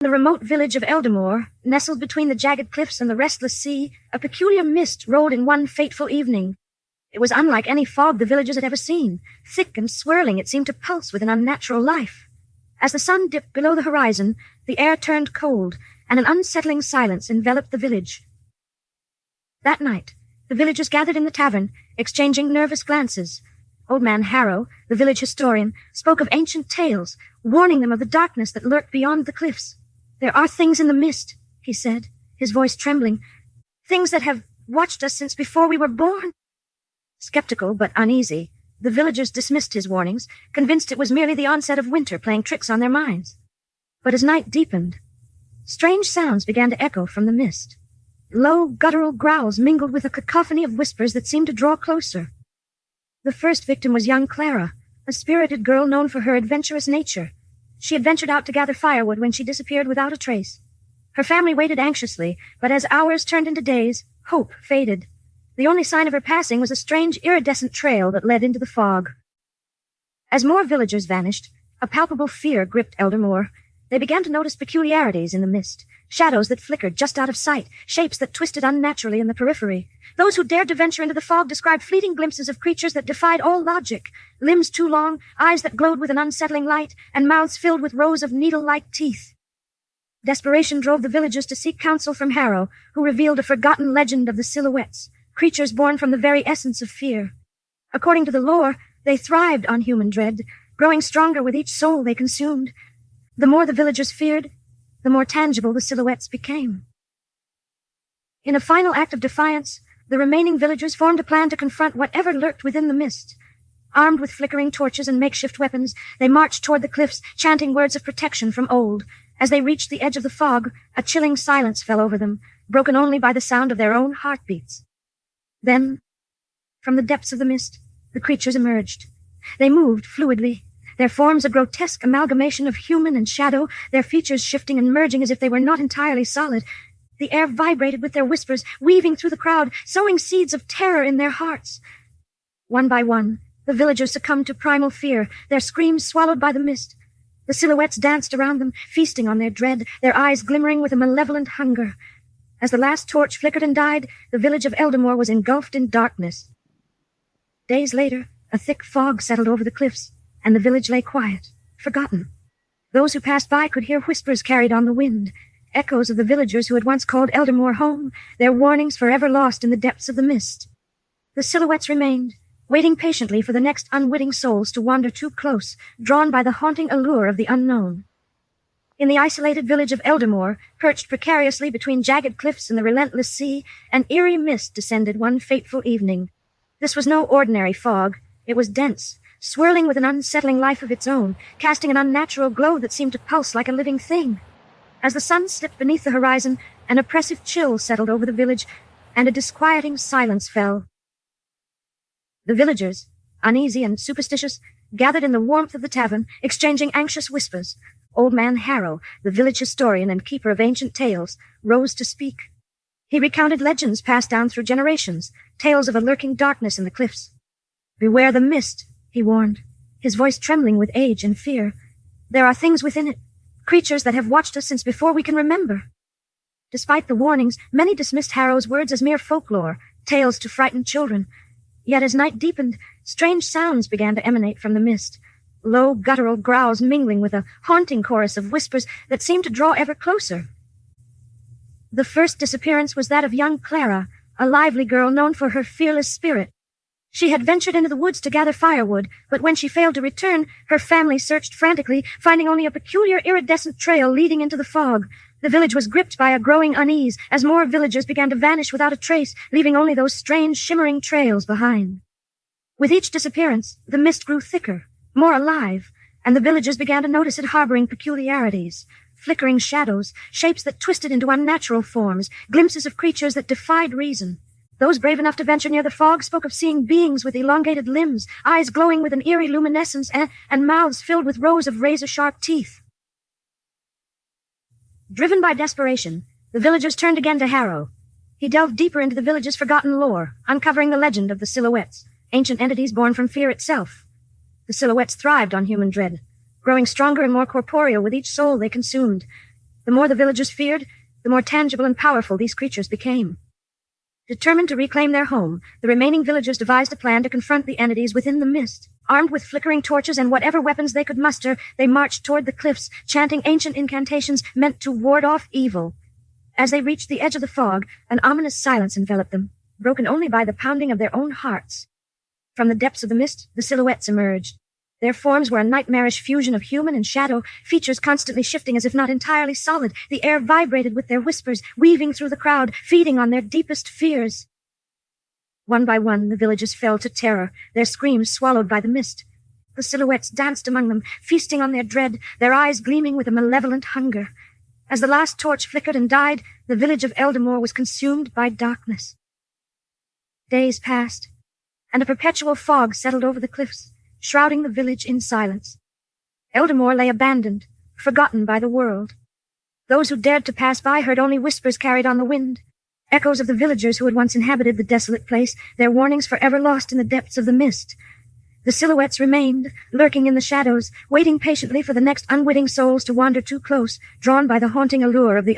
In the remote village of Eldamore, nestled between the jagged cliffs and the restless sea, a peculiar mist rolled in one fateful evening. It was unlike any fog the villagers had ever seen. Thick and swirling, it seemed to pulse with an unnatural life. As the sun dipped below the horizon, the air turned cold, and an unsettling silence enveloped the village. That night, the villagers gathered in the tavern, exchanging nervous glances. Old Man Harrow, the village historian, spoke of ancient tales, warning them of the darkness that lurked beyond the cliffs. "There are things in the mist," he said, his voice trembling. "Things that have watched us since before we were born." Skeptical but uneasy, the villagers dismissed his warnings, convinced it was merely the onset of winter playing tricks on their minds. But as night deepened, strange sounds began to echo from the mist. Low, guttural growls mingled with a cacophony of whispers that seemed to draw closer. The first victim was young Clara, a spirited girl known for her adventurous nature. She had ventured out to gather firewood when she disappeared without a trace. Her family waited anxiously, but as hours turned into days, hope faded. The only sign of her passing was a strange, iridescent trail that led into the fog. As more villagers vanished, a palpable fear gripped Eldamore. They began to notice peculiarities in the mist, shadows that flickered just out of sight, shapes that twisted unnaturally in the periphery. Those who dared to venture into the fog described fleeting glimpses of creatures that defied all logic, limbs too long, eyes that glowed with an unsettling light, and mouths filled with rows of needle-like teeth. Desperation drove the villagers to seek counsel from Harrow, who revealed a forgotten legend of the silhouettes, creatures born from the very essence of fear. According to the lore, they thrived on human dread, growing stronger with each soul they consumed. The more the villagers feared, the more tangible the silhouettes became. In a final act of defiance, the remaining villagers formed a plan to confront whatever lurked within the mist. Armed with flickering torches and makeshift weapons, they marched toward the cliffs, chanting words of protection from old. As they reached the edge of the fog, a chilling silence fell over them, broken only by the sound of their own heartbeats. Then, from the depths of the mist, the creatures emerged. They moved fluidly, their forms a grotesque amalgamation of human and shadow, their features shifting and merging as if they were not entirely solid. The air vibrated with their whispers, weaving through the crowd, sowing seeds of terror in their hearts. One by one, the villagers succumbed to primal fear, their screams swallowed by the mist. The silhouettes danced around them, feasting on their dread, their eyes glimmering with a malevolent hunger. As the last torch flickered and died, the village of Eldamore was engulfed in darkness. Days later, a thick fog settled over the cliffs, and the village lay quiet, forgotten. Those who passed by could hear whispers carried on the wind, echoes of the villagers who had once called Eldamore home, their warnings forever lost in the depths of the mist. The silhouettes remained, waiting patiently for the next unwitting souls to wander too close, drawn by the haunting allure of the unknown. In the isolated village of Eldamore, perched precariously between jagged cliffs and the relentless sea, an eerie mist descended one fateful evening. This was no ordinary fog. It was dense, swirling with an unsettling life of its own, casting an unnatural glow that seemed to pulse like a living thing. As the sun slipped beneath the horizon, an oppressive chill settled over the village, and a disquieting silence fell. The villagers, uneasy and superstitious, gathered in the warmth of the tavern, exchanging anxious whispers. Old Man Harrow, the village historian and keeper of ancient tales, rose to speak. He recounted legends passed down through generations, tales of a lurking darkness in the cliffs. "Beware the mist," he warned, his voice trembling with age and fear. "There are things within it, creatures that have watched us since before we can remember." Despite the warnings, many dismissed Harrow's words as mere folklore, tales to frighten children. Yet as night deepened, strange sounds began to emanate from the mist, low guttural growls mingling with a haunting chorus of whispers that seemed to draw ever closer. The first disappearance was that of young Clara, a lively girl known for her fearless spirit. She had ventured into the woods to gather firewood, but when she failed to return, her family searched frantically, finding only a peculiar iridescent trail leading into the fog. The village was gripped by a growing unease as more villagers began to vanish without a trace, leaving only those strange, shimmering trails behind. With each disappearance, the mist grew thicker, more alive, and the villagers began to notice it harboring peculiarities. Flickering shadows, shapes that twisted into unnatural forms, glimpses of creatures that defied reason. Those brave enough to venture near the fog spoke of seeing beings with elongated limbs, eyes glowing with an eerie luminescence, and mouths filled with rows of razor-sharp teeth. Driven by desperation, the villagers turned again to Harrow. He delved deeper into the village's forgotten lore, uncovering the legend of the silhouettes, ancient entities born from fear itself. The silhouettes thrived on human dread, growing stronger and more corporeal with each soul they consumed. The more the villagers feared, the more tangible and powerful these creatures became. Determined to reclaim their home, the remaining villagers devised a plan to confront the entities within the mist. Armed with flickering torches and whatever weapons they could muster, they marched toward the cliffs, chanting ancient incantations meant to ward off evil. As they reached the edge of the fog, an ominous silence enveloped them, broken only by the pounding of their own hearts. From the depths of the mist, the silhouettes emerged. Their forms were a nightmarish fusion of human and shadow, features constantly shifting as if not entirely solid. The air vibrated with their whispers, weaving through the crowd, feeding on their deepest fears. One by one, the villagers fell to terror, their screams swallowed by the mist. The silhouettes danced among them, feasting on their dread, their eyes gleaming with a malevolent hunger. As the last torch flickered and died, the village of Eldamore was consumed by darkness. Days passed, and a perpetual fog settled over the cliffs, shrouding the village in silence. Eldamore lay abandoned, forgotten by the world. Those who dared to pass by heard only whispers carried on the wind, echoes of the villagers who had once inhabited the desolate place, their warnings forever lost in the depths of the mist. The silhouettes remained, lurking in the shadows, waiting patiently for the next unwitting souls to wander too close, drawn by the haunting allure of the